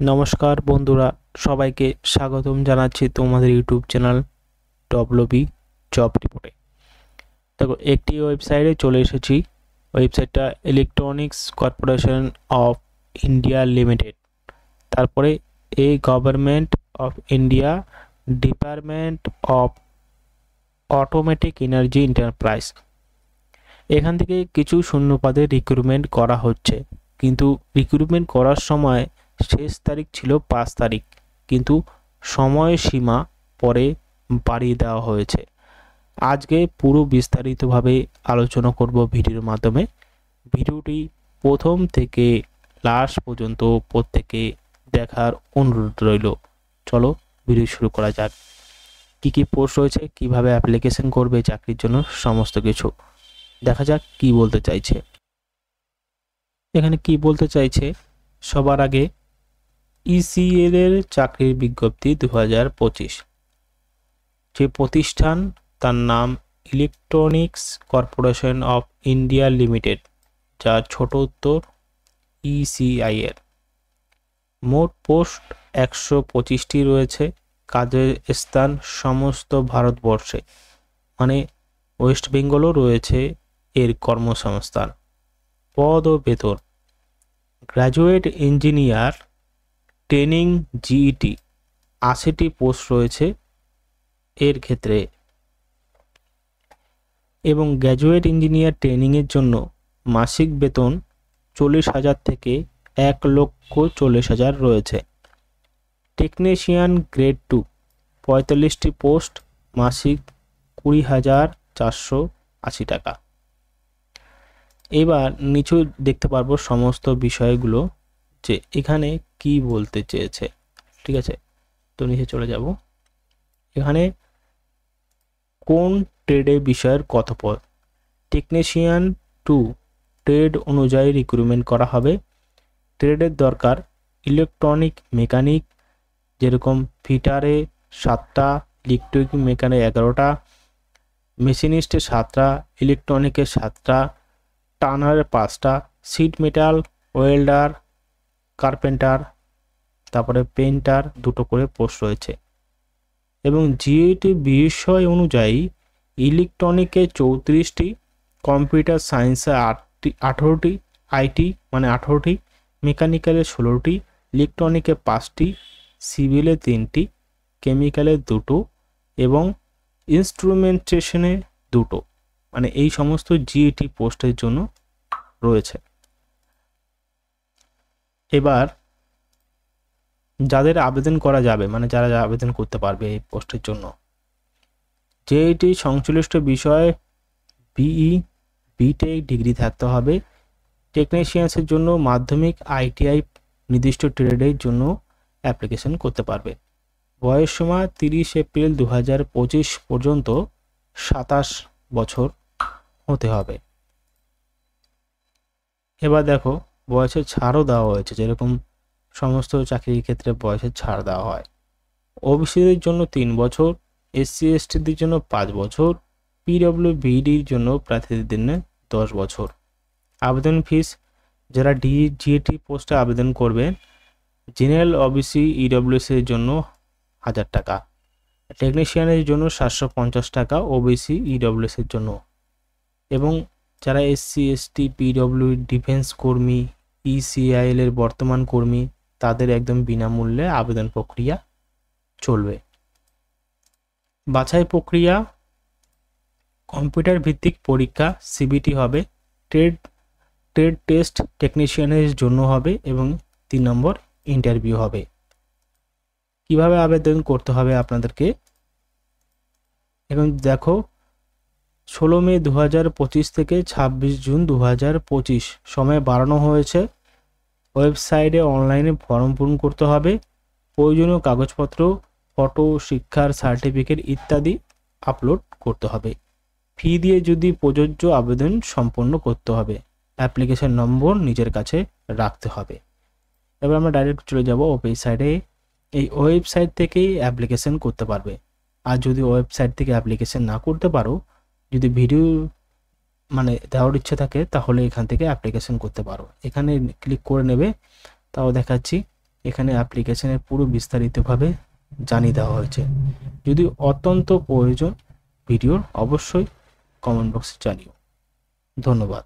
নমস্কার বন্ধুরা, সবাইকে স্বাগতম জানাচ্ছি তোমাদের ইউটিউব চ্যানেল ডব্লিউবি জব রিপোর্টে। দেখো, একটি ওয়েবসাইটে চলে এসেছি। ওয়েবসাইটটা electronics corporation of India limited, তারপরে government of India, department of automatic energy enterprise. এখান থেকে কিছু শূন্যপদে রিক্রুটমেন্ট করা হচ্ছে, কিন্তু রিক্রুটমেন্ট করার সময় শেষ তারিখ ছিল 5 তারিখ, কিন্তু সময়সীমা পরে বাড়িয়ে দেওয়া হয়েছে। আজকে পুরো বিস্তারিতভাবে আলোচনা করব ভিডিওর মাধ্যমে। ভিডিওটি প্রথম থেকে লাস্ট পর্যন্ত প্রত্যেকে দেখার অনুরোধ রইল। চলো ভিডিও শুরু করা যাক। কি কি পোস্ট রয়েছে, কিভাবে অ্যাপ্লিকেশন করবে চাকরির জন্য, সমস্ত কিছু দেখা যাক কি বলতে চাইছে। এখানে কি বলতে চাইছে, সবার আগে ইসিএল এর চাকরির বিজ্ঞপ্তি 2025। যে প্রতিষ্ঠান, তার নাম electronics corporation of India limited, যার ছোট উত্তর ইসিআই এর। মোট পোস্ট 125টি রয়েছে। কাজের স্থান সমস্ত ভারতবর্ষে, মানে ওয়েস্ট বেঙ্গলও রয়েছে এর কর্মসংস্থান। পদ ও বেতন: গ্র্যাজুয়েট ইঞ্জিনিয়ার ট্রেনিং জিইটি 80টি পোস্ট রয়েছে এর ক্ষেত্রে, এবং গ্র্যাজুয়েট ইঞ্জিনিয়ার ট্রেনিংয়ের জন্য মাসিক বেতন 40,000 থেকে 1,40,000 রয়েছে। টেকনিশিয়ান গ্রেড 2 45টি পোস্ট, মাসিক 20,480 টাকা। এবার নিচু দেখতে পারবো সমস্ত বিষয়গুলো, যে এখানে কি বলতে চেয়েছে। ঠিক আছে, তো নিচে চলে যাব। এখানে কোন ট্রেডে বিষয়ের কত পদ। টেকনিশিয়ান 2 ট্রেড অনুযায়ী রিক্রুটমেন্ট করা হবে। ট্রেডের দরকার ইলেকট্রনিক মেকানিক, যেরকম ফিটারে 7টা, ইলেকট্রিক মেকানিক 11টা, মেশিনিস্টে 7টা, ইলেকট্রনিকের 7টা, টানারের 5টা, সিট মেটাল, ওয়েল্ডার, কার্পেন্টার, তারপরে পেন্টার 2টো করে পোস্ট রয়েছে। এবং জিইটি বিষয় অনুযায়ী ইলেকট্রনিকে 34টি, কম্পিউটার সায়েন্সে 18টি, আইটি মানে 18টি, মেকানিক্যালে 16টি, ইলেকট্রনিকে 5টি, সিভিলে 3টি, কেমিক্যালে 2টো এবং ইনস্ট্রুমেন্টেশনে 2টো, মানে এই সমস্ত জিইটি পোস্টের জন্য রয়েছে। এবার যাদের আবেদন করা যাবে, মানে যারা আবেদন করতে পারবে এই পোস্টের জন্য, জিইটি সংশ্লিষ্ট বিষয়ে বিই বিটেক ডিগ্রি থাকতে হবে। টেকনিশিয়ানসের জন্য মাধ্যমিক, আইটিআই, নির্দিষ্ট ট্রেডের জন্য অ্যাপ্লিকেশন করতে পারবে। বয়স সীমা 30 এপ্রিল 2025 পর্যন্ত 27 বছর হতে হবে। এবার দেখো, বয়সের ছাড়ও দেওয়া হয়েছে, যেরকম সমস্ত চাকরির ক্ষেত্রে বয়সের ছাড় দেওয়া হয়। ওবিসিদের জন্য 3 বছর, এসসি এসটিদের জন্য 5 বছর, পিডব্লিউবিডির জন্য প্রার্থীদের জন্য 10 বছর। আবেদন ফিস: যারা জিইটি পোস্টে আবেদন করবেন, জেনারেল, ওবিসি, ইডব্লিউএস এর জন্য 1000 টাকা, টেকনিশিয়ানের জন্য 750 টাকা, ওবিসি ইডব্লিউএস এর জন্য। এবং যারা এসসি এসটি, পিডব্লিউ, ডিফেন্স কর্মী, ইসিআইএল এর বর্তমান কর্মী, তাদের একদম বিনামূল্যে আবেদন প্রক্রিয়া চলবে। বাছাই প্রক্রিয়া: কম্পিউটার ভিত্তিক পরীক্ষা সিবিটি হবে, ট্রেড টেস্ট টেকনিশিয়ানের জন্য হবে এবং 3 নম্বর ইন্টারভিউ হবে। কিভাবে আবেদন করতে হবে আপনাদেরকে, এখন দেখো, 16 মে 2025 থেকে 26 জুন 2025 সময় বাড়ানো হয়েছে। ওয়েবসাইটে অনলাইনে ফর্ম পূরণ করতে হবে। প্রয়োজনীয় কাগজপত্র, ফটো, শিক্ষার সার্টিফিকেট ইত্যাদি আপলোড করতে হবে। ফি দিয়ে যদি প্রযোজ্য আবেদন সম্পন্ন করতে হবে। অ্যাপ্লিকেশন নম্বর নিজের কাছে রাখতে হবে। এবার আমরা ডাইরেক্ট চলে যাব ওয়েবসাইটে। এই ওয়েবসাইট থেকেই অ্যাপ্লিকেশন করতে পারবে। আর যদি ওয়েবসাইট থেকে অ্যাপ্লিকেশন না করতে পারো, যদি ভিডিও মানে দেওয়ার ইচ্ছে থাকে, তাহলে এখান থেকে অ্যাপ্লিকেশন করতে পারো। এখানে ক্লিক করে নেবে, তাও দেখাচ্ছি। এখানে অ্যাপ্লিকেশনের পুরো বিস্তারিতভাবে জানিয়ে দেওয়া হয়েছে। যদি অত্যন্ত প্রয়োজন ভিডিওর অবশ্যই কমেন্ট বক্সে জানিও। ধন্যবাদ।